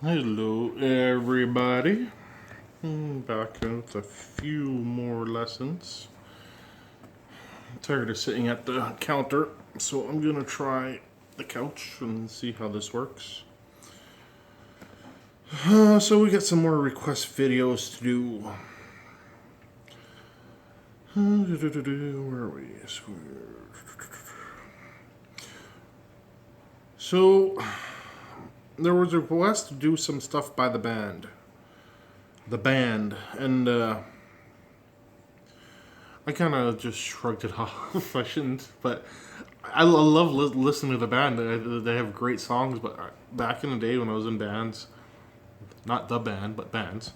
Hello everybody, back with a few more lessons. I'm tired of sitting at the counter, so I'm gonna try the couch and see how this works. So we got some more request videos to do. Where are we? So there was a request to do some stuff by the band. And I kind of just shrugged it off. I shouldn't, but I love listening to the band. They have great songs, but back in the day when I was in bands, not the band, but bands,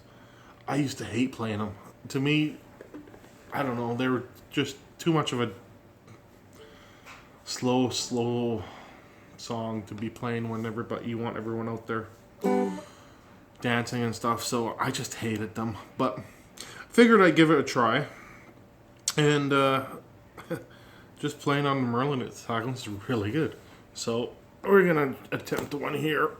I used to hate playing them. To me, I don't know, they were just too much of a slow song to be playing whenever, but you want everyone out there dancing and stuff, so I just hated them. But figured I'd give it a try, and just playing on the Merlin, it sounds really good. So we're gonna attempt one here.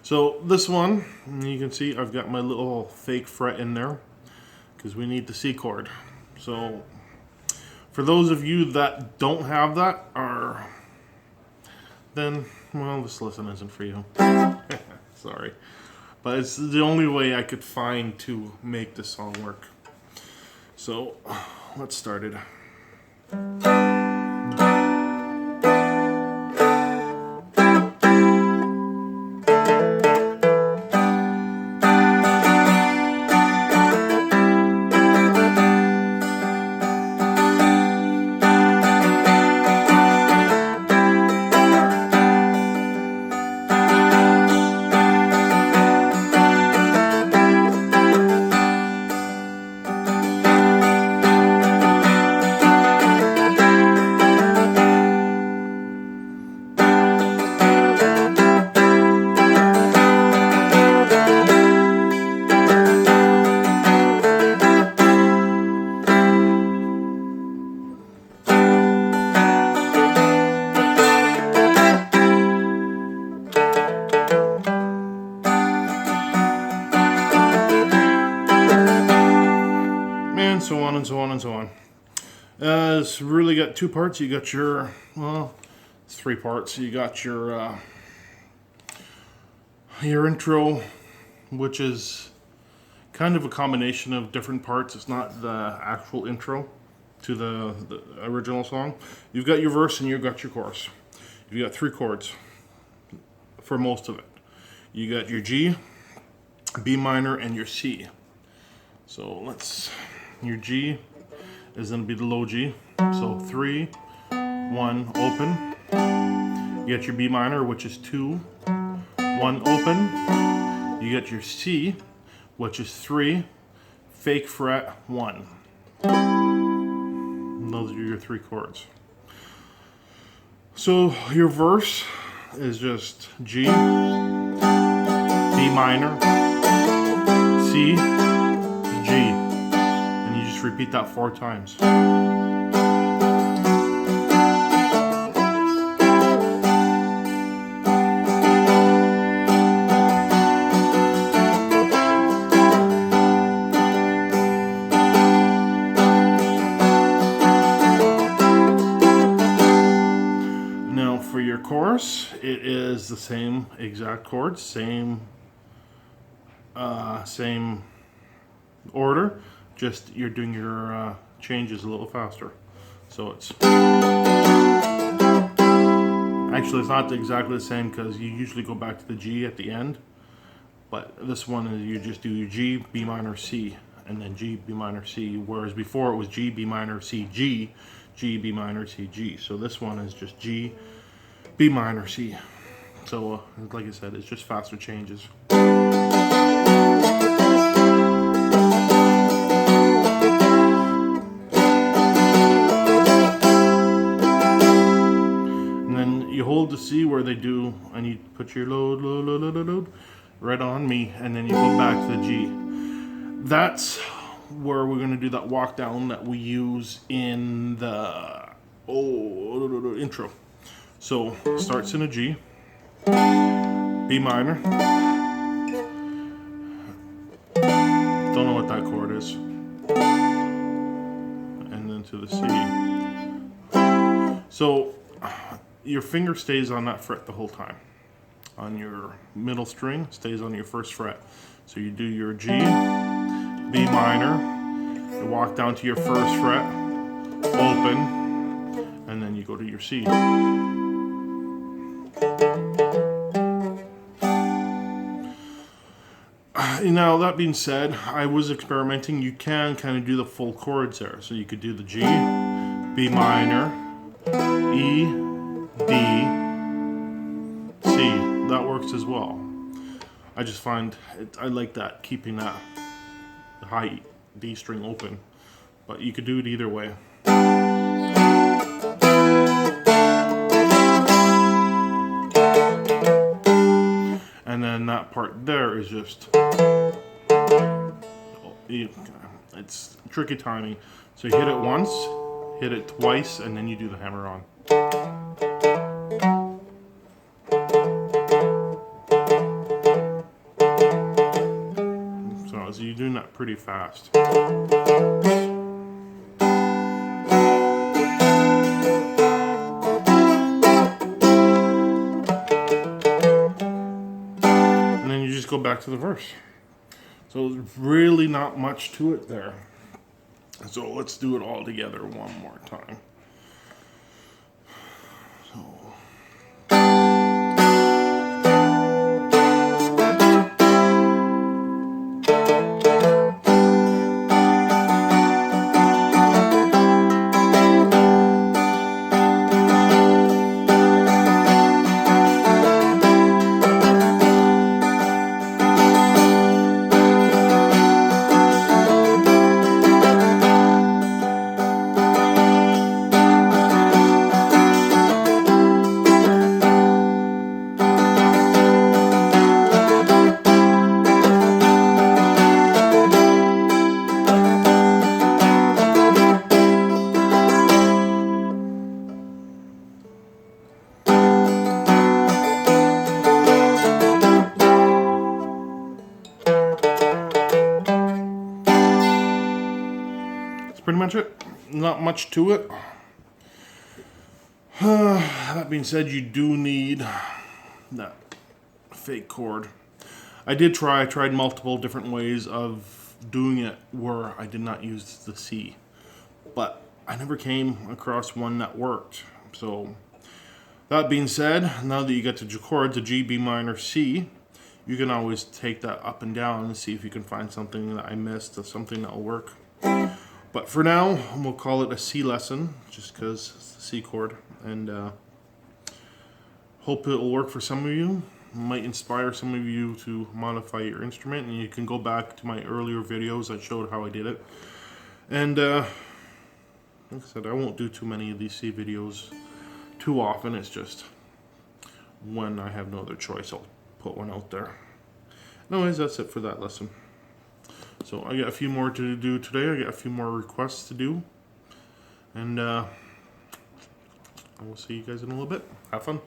So this one, you can see I've got my little fake fret in there because we need the C chord. So for those of you that don't have that, then, well, this lesson isn't for you. Sorry. But it's the only way I could find to make this song work. So, let's start it. So on and so on and so on. It's really got two parts. You got your, well, it's three parts. You got your intro, which is kind of a combination of different parts. It's not the actual intro to the original song. You've got your verse and you've got your chorus. You've got three chords for most of it. You got your G, B minor, and your C. So your G is going to be the low G. So 3, 1, open. You got your B minor, which is 2, 1, open. You got your C, which is 3, fake fret, 1. And those are your three chords. So your verse is just G, B minor, C, G. Repeat that 4 times. Now for your chorus, it is the same exact chords, same order. Just you're doing your changes a little faster. So it's actually, it's not exactly the same because you usually go back to the G at the end, but this one is you just do your G, B minor, C, and then G, B minor, C, whereas before it was G, B minor, C, G, G, B minor, C, G. So this one is just G, B minor, C. So like I said, it's just faster changes. You hold the C where they do, and you put your load right on me, and then you go back to the G. That's where we're going to do that walk down that we use in the intro. So starts in a G, B minor. Don't know what that chord is. And then to the C. So your finger stays on that fret the whole time. On your middle string, stays on your first fret. So you do your G, B minor, you walk down to your first fret, open, and then you go to your C. Now, that being said, I was experimenting. You can kind of do the full chords there. So you could do the G, B minor, E, D, C. That works as well. I just find I like that, keeping that high D string open. But you could do it either way. And then that part there is just, it's tricky timing. So you hit it once, hit it twice, and then you do the hammer on. So you're doing that pretty fast. Go back to the verse. So there's really not much to it there. So let's do it all together one more time. Pretty much it. Not much to it. That being said, you do need that fake chord. I tried multiple different ways of doing it where I did not use the C, but I never came across one that worked. So that being said, now that you get to the chords, the G, B minor, C, you can always take that up and down and see if you can find something that I missed or something that will work. But for now, we'll call it a C lesson, just because it's the C chord, and hope it'll work for some of you. Might inspire some of you to modify your instrument, and you can go back to my earlier videos. I showed how I did it. And like I said, I won't do too many of these C videos too often. It's just when I have no other choice, I'll put one out there. Anyways, that's it for that lesson. So I got a few more to do today. I got a few more requests to do. And I will see you guys in a little bit. Have fun.